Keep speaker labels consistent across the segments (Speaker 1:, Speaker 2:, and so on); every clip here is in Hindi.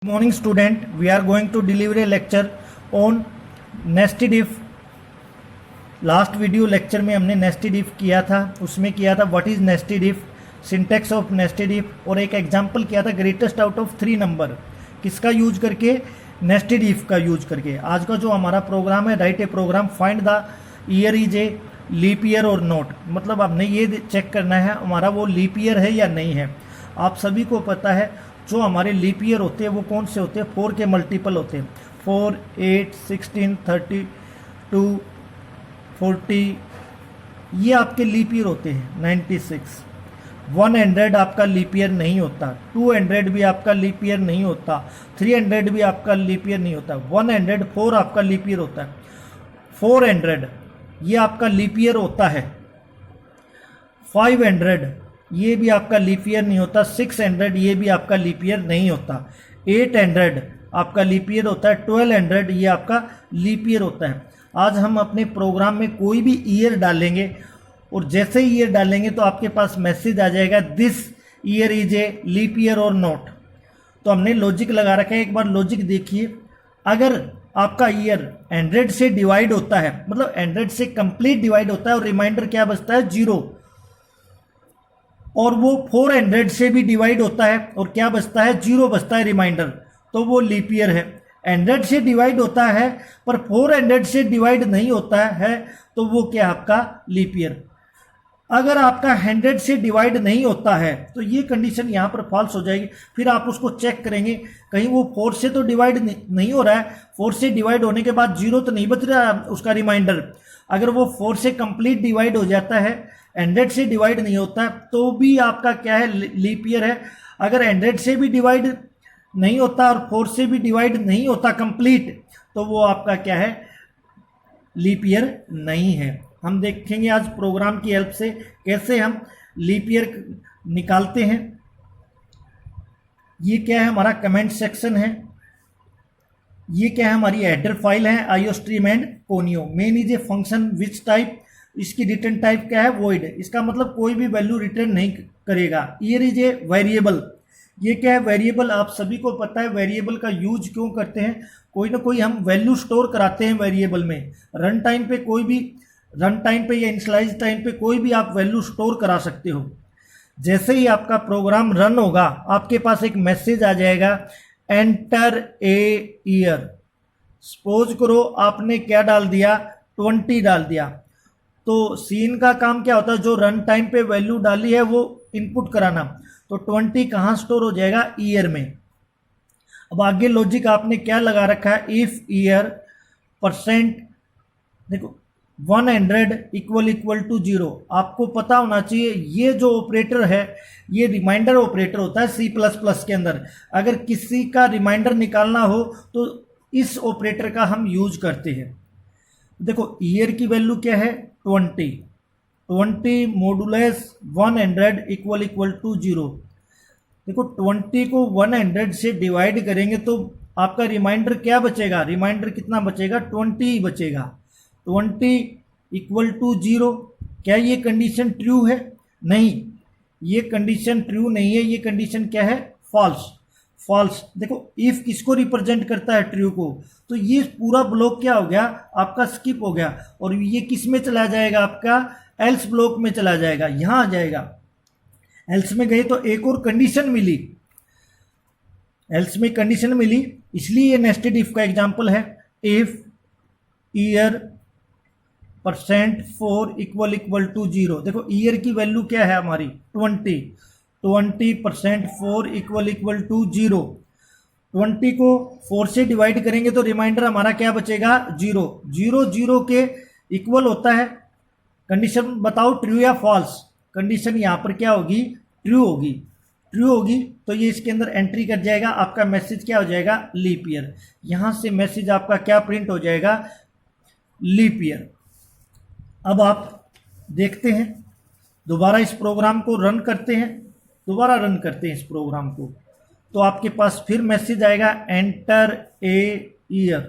Speaker 1: Morning student, we are going to deliver a lecture on nested if. Last video lecture में हमने नेस्टेड इफ किया था, उसमें किया था what is nested if, syntax of nested if और एक एग्जांपल किया था ग्रेटेस्ट आउट ऑफ 3 नंबर किसका यूज करके, नेस्टेड इफ का यूज करके। आज का जो हमारा प्रोग्राम है, write a program find the year is a leap year or not, मतलब हमने ये चेक करना है हमारा वो लीप ईयर है या नहीं है। आप सभी को पता है जो हमारे लीप ईयर होते हैं वो कौन से होते हैं, 4 के मल्टीपल होते हैं, 4, 8, 16, 32, 40, ये आपके लीप ईयर होते हैं। 96, 100 आपका लीप ईयर नहीं होता, 200 भी आपका लीप ईयर नहीं होता, 300 भी आपका लीप ईयर नहीं होता, 104 आपका लीप ईयर होता है, 400 ये आपका लीप ईयर होता है, 500 ये भी आपका लीप ईयर नहीं होता, 600 ये भी आपका लीप ईयर नहीं होता, 800 आपका लीप ईयर होता है, 1200 ये आपका लीप ईयर होता है। आज हम अपने प्रोग्राम में कोई भी ईयर डालेंगे और जैसे ही ईयर डालेंगे तो आपके पास मैसेज आ जाएगा this year is a leap year or not. तो हमने लॉजिक लगा रखा है, एक बार लॉजिक देखिए। अगर आपका ईयर 100 से डिवाइड होता है, मतलब 100 से कंप्लीट डिवाइड होता है और रिमाइंडर क्या बचता है 0, और वो 400 से भी डिवाइड होता है और क्या बचता है 0 बचता है रिमाइंडर, तो वो लीप ईयर है। 100 से डिवाइड होता है पर 400 से डिवाइड नहीं होता है तो वो क्या आपका लीप ईयर। अगर आपका 100 से डिवाइड नहीं होता है तो ये कंडीशन यहाँ पर फॉल्स हो जाएगी। फिर आप उसको चेक करेंगे कहीं वो 4 से तो डिवाइड नहीं हो रहा है, 4 से डिवाइड होने के बाद 0 तो नहीं बच रहा है उसका रिमाइंडर। अगर वो 4 से कंप्लीट डिवाइड हो जाता है, 100 से डिवाइड नहीं होता है, तो भी आपका क्या है लीप ईयर है। अगर 100 से भी डिवाइड नहीं होता और 4 से भी डिवाइड नहीं होता कंप्लीट, तो वो आपका क्या है लीप ईयर नहीं है। हम देखेंगे आज प्रोग्राम की हेल्प से कैसे हम लीप ईयर निकालते हैं। ये क्या है हमारा कमेंट सेक्शन है, ये क्या है हमारी हेडर फाइल है iostream and conio. Main is a function which type, इसकी रिटर्न टाइप क्या है वॉइड, इसका मतलब कोई भी वैल्यू रिटर्न नहीं करेगा। ईयर इज ए वेरिएबल, ये क्या है वेरिएबल। आप सभी को पता है वेरिएबल का यूज क्यों करते हैं, कोई ना कोई हम वैल्यू स्टोर कराते हैं वेरिएबल में। रन टाइम पे कोई भी, रन टाइम पे या इनिशियलाइज टाइम पे कोई भी आप वैल्यू स्टोर करा सकते हो। जैसे ही आपका प्रोग्राम रन होगा आपके पास एक मैसेज आ जाएगा एंटर ए ईयर। सपोज करो आपने क्या डाल दिया 20 डाल दिया, तो सीन का काम क्या होता है, जो रन टाइम पे वैल्यू डाली है वो इनपुट कराना। तो 20 कहाँ स्टोर हो जाएगा ईयर में। अब आगे लॉजिक आपने क्या लगा रखा है, इफ ईयर परसेंट, देखो 100 इक्वल टू 0। आपको पता होना चाहिए ये जो ऑपरेटर है ये रिमाइंडर ऑपरेटर होता है C++ के अंदर। अगर किसी का रिमाइंडर निकालना हो तो इस ऑपरेटर का हम यूज करते हैं। देखो ईयर की वैल्यू क्या है 20 मॉडुलस 100 इक्वल टू 0। देखो 20 को 100 से डिवाइड करेंगे तो आपका रिमाइंडर क्या बचेगा, रिमाइंडर कितना बचेगा 20 ही बचेगा। 20 इक्वल टू 0, क्या ये कंडीशन ट्रू है, नहीं ये कंडीशन ट्रू नहीं है, ये कंडीशन क्या है फॉल्स। फॉल्स, देखो इफ किसको रिप्रेजेंट करता है ट्रू को, तो ये पूरा ब्लॉक क्या हो गया आपका स्किप हो गया और ये किस में चला जाएगा आपका एल्स ब्लॉक में चला जाएगा, यहां आ जाएगा। एल्स में गए तो एक और कंडीशन मिली, एल्स में कंडीशन मिली, इसलिए ये नेस्टेड इफ का एग्जांपल है। If year percent 4 equal to 0। देखो ईयर की वैल्यू क्या है हमारी 20% 4 इक्वल टू 0। 20 को 4 से डिवाइड करेंगे तो रिमाइंडर हमारा क्या बचेगा 0। 0 के इक्वल होता है। कंडीशन बताओ ट्रू या फॉल्स, कंडीशन यहाँ पर क्या होगी ट्रू होगी। ट्रू होगी तो ये इसके अंदर एंट्री कर जाएगा, आपका मैसेज क्या हो जाएगा लीप ईयर। यहाँ से मैसेज आपका क्या प्रिंट हो जाएगा लीप ईयर। अब आप देखते हैं दोबारा इस प्रोग्राम को रन करते हैं, दोबारा रन करते हैं इस प्रोग्राम को, तो आपके पास फिर मैसेज आएगा एंटर ए ईयर।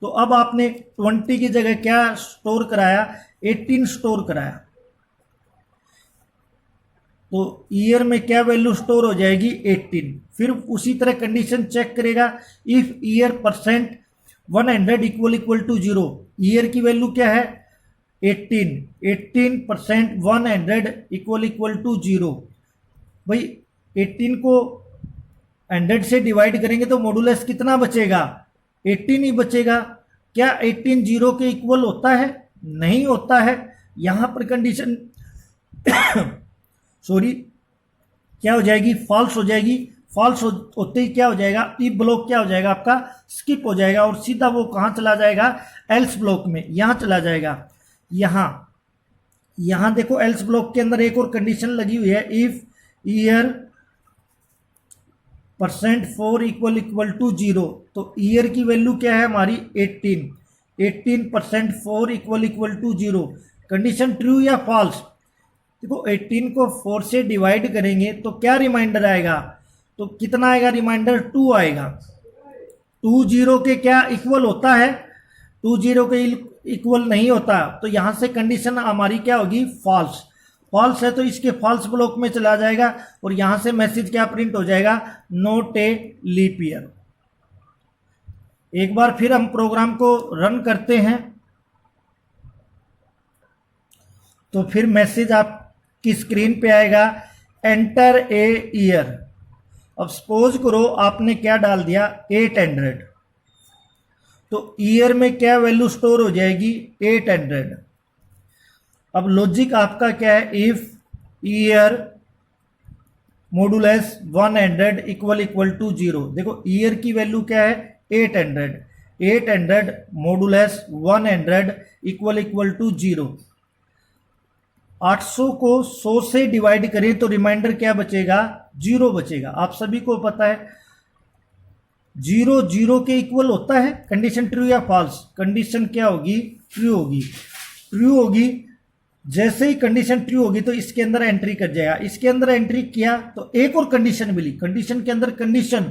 Speaker 1: तो अब आपने 20 की जगह क्या स्टोर कराया 18 स्टोर कराया। तो ईयर में क्या वैल्यू स्टोर हो जाएगी 18। फिर उसी तरह कंडीशन चेक करेगा, if year percent 100 equal to 0, year की वैल्यू क्या है 18, 18% 100 इक्वल टू 0। भाई 18 को 100 से डिवाइड करेंगे तो मॉडुलस कितना बचेगा, 18 ही बचेगा। क्या 18 0 के इक्वल होता है, नहीं होता है। यहां पर कंडीशन सॉरी क्या हो जाएगी, फॉल्स हो जाएगी। फॉल्स होते ही क्या हो जाएगा, ई ब्लॉक क्या हो जाएगा आपका, स्किप हो जाएगा और सीधा वो कहां चला जाएगा, एल्स ब्लॉक में, यहां चला जाएगा। यहां देखो एल्स ब्लॉक के अंदर एक और कंडीशन लगी हुई है, if year percent 4 equal to 0, तो ईयर की वैल्यू क्या है हमारी 18, 18% 4 इक्वल टू 0। कंडीशन ट्रू या फॉल्स, देखो 18 को 4 से डिवाइड करेंगे तो क्या रिमाइंडर आएगा, तो कितना आएगा रिमाइंडर, 2 आएगा। 2 0 के क्या इक्वल होता है, 2 0 के इक्वल नहीं होता, तो यहां से कंडीशन हमारी क्या होगी, फॉल्स। फॉल्स है तो इसके फॉल्स ब्लॉक में चला जाएगा और यहां से मैसेज क्या प्रिंट हो जाएगा, नॉट ए लीप ईयर। एक बार फिर हम प्रोग्राम को रन करते हैं तो फिर मैसेज आपकी स्क्रीन पे आएगा, एंटर ए ईयर। अब सपोज करो आपने क्या डाल दिया 800, तो ईयर में क्या वैल्यू स्टोर हो जाएगी 800। अब लॉजिक आपका क्या है, if year modulus 100 equal to 0। देखो ईयर की वैल्यू क्या है 800, 800 मॉडुलस 100 इक्वल टू 0। 800 को 100 से डिवाइड करें तो रिमाइंडर क्या बचेगा, 0 बचेगा। आप सभी को पता है 0 0 के इक्वल होता है। कंडीशन ट्रू या फॉल्स, कंडीशन क्या होगी, ट्रू होगी। ट्रू होगी, जैसे ही कंडीशन ट्रू होगी तो इसके अंदर एंट्री कर जाएगा। इसके अंदर एंट्री किया तो एक और कंडीशन मिली, कंडीशन के अंदर कंडीशन,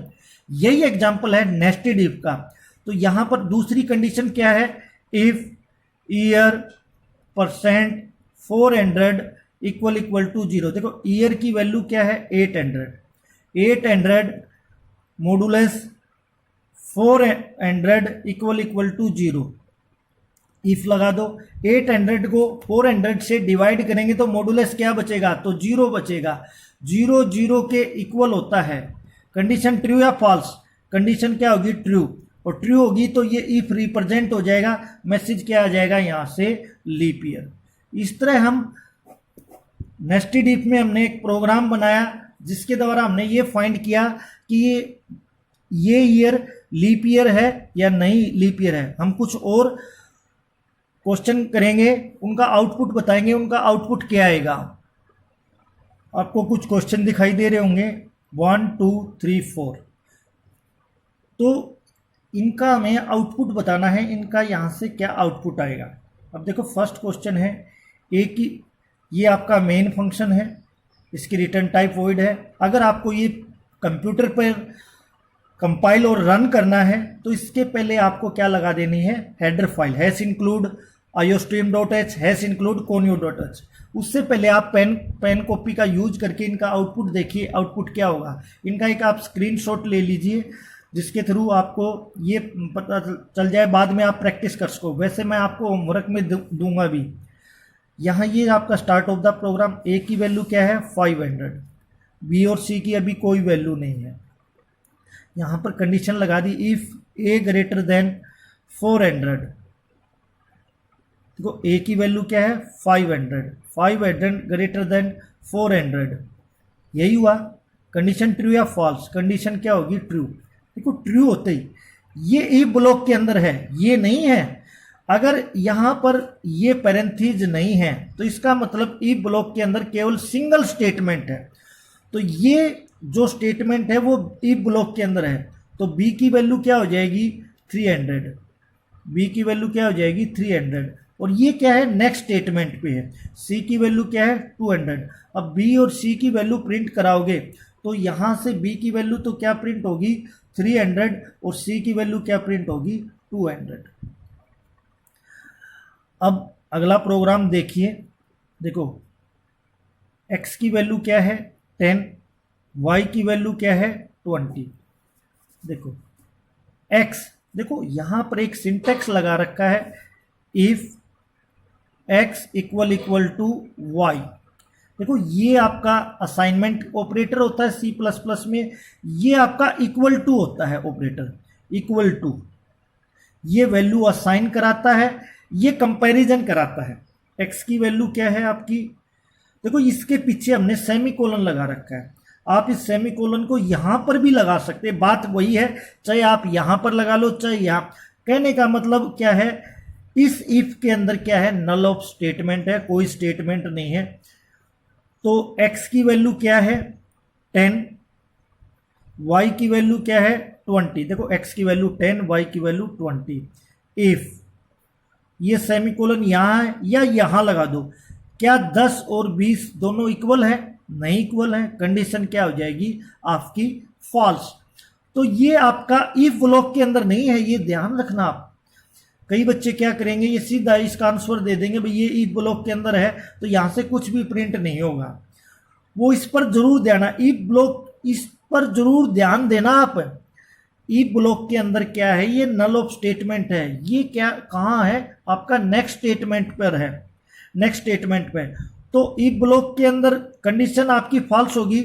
Speaker 1: यही एग्जांपल है नेस्टेड इफ का। तो यहां पर दूसरी कंडीशन क्या है, if year percent 400 equal to 0। देखो ईयर की वैल्यू क्या है 800, 800 मॉडुलस 400 इक्वल टू 0। इफ लगा दो, 800 को 400 से डिवाइड करेंगे तो मॉडुलस क्या बचेगा, तो 0 बचेगा। 0 0 के इक्वल होता है। कंडीशन ट्रू या फॉल्स, कंडीशन क्या होगी, ट्रू। और ट्रू होगी तो ये इफ रिप्रेजेंट हो जाएगा, मैसेज क्या आ जाएगा यहां से, लीप ईयर। इस तरह हम नेस्टेड इफ में हमने एक प्रोग्राम बनाया जिसके द्वारा हमने ये फाइंड किया कि ये ईयर लीप ईयर है या नहीं लीप ईयर है। हम कुछ और क्वेश्चन करेंगे, उनका आउटपुट बताएंगे, उनका आउटपुट क्या आएगा। आपको कुछ क्वेश्चन दिखाई दे रहे होंगे 1 2 3 4। तो इनका हमें आउटपुट बताना है, इनका यहाँ से क्या आउटपुट आएगा। अब देखो फर्स्ट क्वेश्चन है, एक ही ये आपका मेन फंक्शन है, इसकी रिटर्न टाइप वॉइड है। अगर आपको ये कंप्यूटर पर कंपाइल और रन करना है तो इसके पहले आपको क्या लगा देनी है, header file hash include iostream.h hash include conio.h। उससे पहले आप पेन कॉपी का यूज करके इनका आउटपुट देखिए, आउटपुट क्या होगा। इनका एक आप स्क्रीनशॉट ले लीजिए जिसके थ्रू आपको ये पता चल जाए, बाद में आप प्रैक्टिस कर सको। वैसे मैं आपको होमवर्क में दूंगा भी। यहाँ ये आपका स्टार्ट ऑफ द प्रोग्राम, ए की वैल्यू क्या है 500, बी और सी की अभी कोई वैल्यू नहीं है। यहाँ पर कंडीशन लगा दी, इफ ए ग्रेटर देन 400। देखो ए की वैल्यू क्या है 500, 500 ग्रेटर देन 400। यही हुआ। कंडीशन ट्रू या फॉल्स, कंडीशन क्या होगी, ट्रू। देखो ट्रू होते ही ये ई ब्लॉक के अंदर है, ये नहीं है। अगर यहां पर ये पैरेंथीज नहीं है तो इसका मतलब ई ब्लॉक के अंदर केवल सिंगल स्टेटमेंट है। तो ये जो स्टेटमेंट है वो ई ब्लॉक के अंदर है। तो बी की वैल्यू क्या हो जाएगी 300, बी की वैल्यू क्या हो जाएगी 300। और ये क्या है, नेक्स्ट स्टेटमेंट पे है। सी की वैल्यू क्या है 200। अब बी और सी की वैल्यू प्रिंट कराओगे तो यहां से बी की वैल्यू तो क्या प्रिंट होगी 300 और सी की वैल्यू क्या प्रिंट होगी 200। अब अगला प्रोग्राम देखिए। देखो x की वैल्यू क्या है 10, y की वैल्यू क्या है 20। देखो x, देखो यहां पर एक सिंटेक्स लगा रखा है, if x equal equal to y। देखो ये आपका असाइनमेंट ऑपरेटर होता है सी प्लस प्लस में, ये आपका इक्वल टू होता है ऑपरेटर, इक्वल टू ये वैल्यू असाइन कराता है, ये कंपैरिजन कराता है। x की वैल्यू क्या है आपकी, देखो इसके पीछे हमने सेमीकोलन लगा रखा है, आप इस सेमीकोलन को यहां पर भी लगा सकते हैं, बात वही है, चाहे आप यहां पर लगा लो चाहे यहां। कहने का मतलब क्या है, इस इफ के अंदर क्या है, नल ऑफ स्टेटमेंट है, कोई स्टेटमेंट नहीं है। तो x की वैल्यू क्या है 10, y की वैल्यू क्या है 20। देखो x की वैल्यू 10, y की वैल्यू 20। इफ ये सेमीकोलन यहां है या यहां लगा दो, क्या 10 और 20 दोनों इक्वल है, नहीं इक्वल है, कंडीशन क्या हो जाएगी आपकी फॉल्स। तो ये आपका इफ ब्लॉक के अंदर नहीं है, ये ध्यान रखना आप। कई बच्चे क्या करेंगे, ये सीधा इसका आंसर दे देंगे भाई ये इफ ब्लॉक के अंदर है तो यहां से कुछ भी प्रिंट नहीं होगा। वो इस पर जरूर देना, इफ ब्लॉक इस पर जरूर ध्यान देना आप। इफ ब्लॉक के अंदर क्या है, ये नल ऑफ स्टेटमेंट है, ये क्या कहां है आपका नेक्स्ट स्टेटमेंट पर है, नेक्स्ट स्टेटमेंट पे। तो इफ ब्लॉक के अंदर कंडीशन आपकी फॉल्स होगी,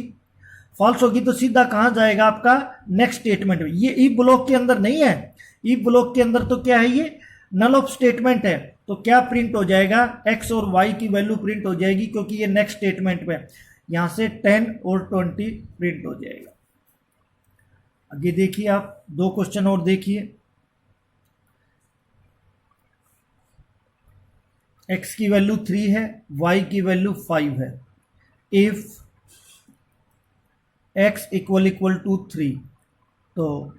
Speaker 1: फॉल्स होगी तो सीधा कहां जाएगा आपका नेक्स्ट स्टेटमेंट में। ये इफ ब्लॉक के अंदर नहीं है, इफ ब्लॉक के अंदर तो क्या है, ये नल ऑफ स्टेटमेंट है, तो क्या प्रिंट हो जाएगा, x और y की वैल्यू प्रिंट हो जाएगी, क्योंकि ये नेक्स्ट स्टेटमेंट पे, यहां से 10 और 20 प्रिंट हो जाएगा। आगे देखिए आप, दो क्वेश्चन और देखिए। x की वैल्यू 3 है, y की वैल्यू 5 है। If x equal equal to 3, तो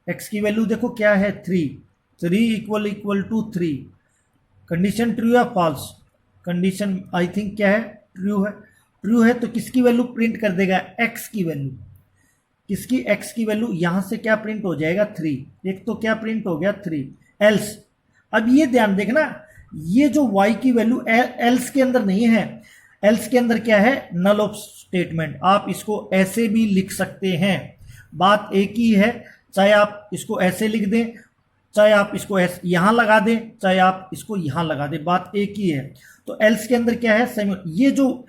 Speaker 1: x की वैल्यू देखो क्या है 3 equal equal to 3, condition true या फॉल्स, कंडीशन आई थिंक क्या है ट्रू है, ट्रू है तो किसकी वैल्यू प्रिंट कर देगा, x की वैल्यू, किसकी x की वैल्यू, यहां से क्या प्रिंट हो जाएगा 3, एक तो क्या प्रिंट हो गया 3, एल्स। अब ये ध्यान देखना, ये जो y की वैल्यू एल्स के अंदर नहीं है, एल्स के अंदर क्या है नल ऑफ स्टेटमेंट, आप इसको ऐसे भी लिख सकते हैं, बात एक ही है, चाहे आप इसको ऐसे लिख दें, चाहे आप इसको यहां लगा दें, चाहे आप इसको यहां लगा दें, बात एक ही है। तो एल्स के अंदर क्या है, ये जो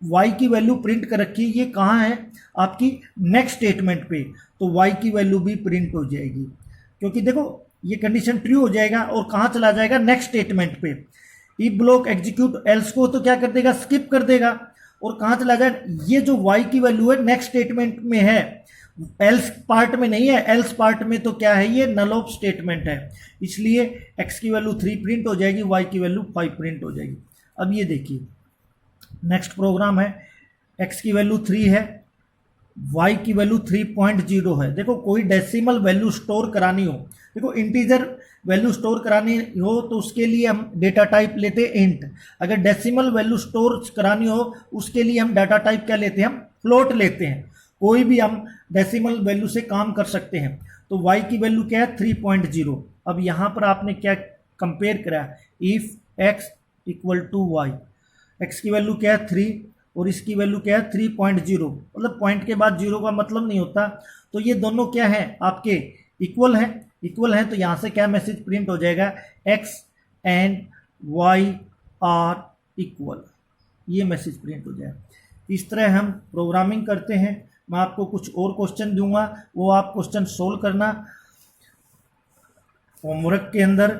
Speaker 1: y की वैल्यू प्रिंट कर रखी है ये कहां है आपकी नेक्स्ट स्टेटमेंट पे, तो y की वैल्यू भी प्रिंट हो जाएगी, क्योंकि देखो ये कंडीशन ट्रू हो जाएगा और कहां चला जाएगा नेक्स्ट स्टेटमेंट पे। इफ ब्लॉक एग्जीक्यूट एल्स को तो क्या कर देगा, स्किप कर देगा, और कहां चला जाए, ये जो y की वैल्यू है नेक्स्ट स्टेटमेंट में है, एल्स पार्ट में नहीं है, एल्स पार्ट में तो क्या है ये नल ऑफ स्टेटमेंट है, इसलिए x की वैल्यू 3 प्रिंट हो जाएगी, y की वैल्यू 5 प्रिंट हो जाएगी। अब ये देखिए नेक्स्ट प्रोग्राम है, x की वैल्यू 3 है, y की वैल्यू 3.0 है। देखो कोई डेसिमल वैल्यू स्टोर करानी हो, देखो इंटीजर वैल्यू स्टोर करानी हो तो उसके लिए हम डेटा टाइप लेते हैं इंट, अगर डेसिमल वैल्यू स्टोर करानी हो उसके लिए हम डाटा टाइप क्या लेते हैं, हम फ्लोट लेते हैं, कोई भी हम डेसिमल वैल्यू से काम कर सकते हैं। तो y की वैल्यू क्या है 3.0। अब यहाँ पर आपने क्या कंपेयर करा, if x equal to y, x की वैल्यू क्या है 3 और इसकी वैल्यू क्या है 3.0, मतलब पॉइंट के बाद जीरो का मतलब नहीं होता, तो ये दोनों क्या है आपके इक्वल है, इक्वल है, तो यहाँ से क्या मैसेज प्रिंट हो जाएगा, x and y are equal, ये मैसेज प्रिंट हो जाएगा। इस तरह हम प्रोग्रामिंग करते हैं। मैं आपको कुछ और क्वेश्चन दूंगा, वो आप क्वेश्चन सोल्व करना होमवर्क के अंदर।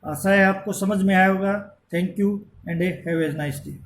Speaker 1: आशा है आपको समझ में आया होगा। Thank you and have a nice day.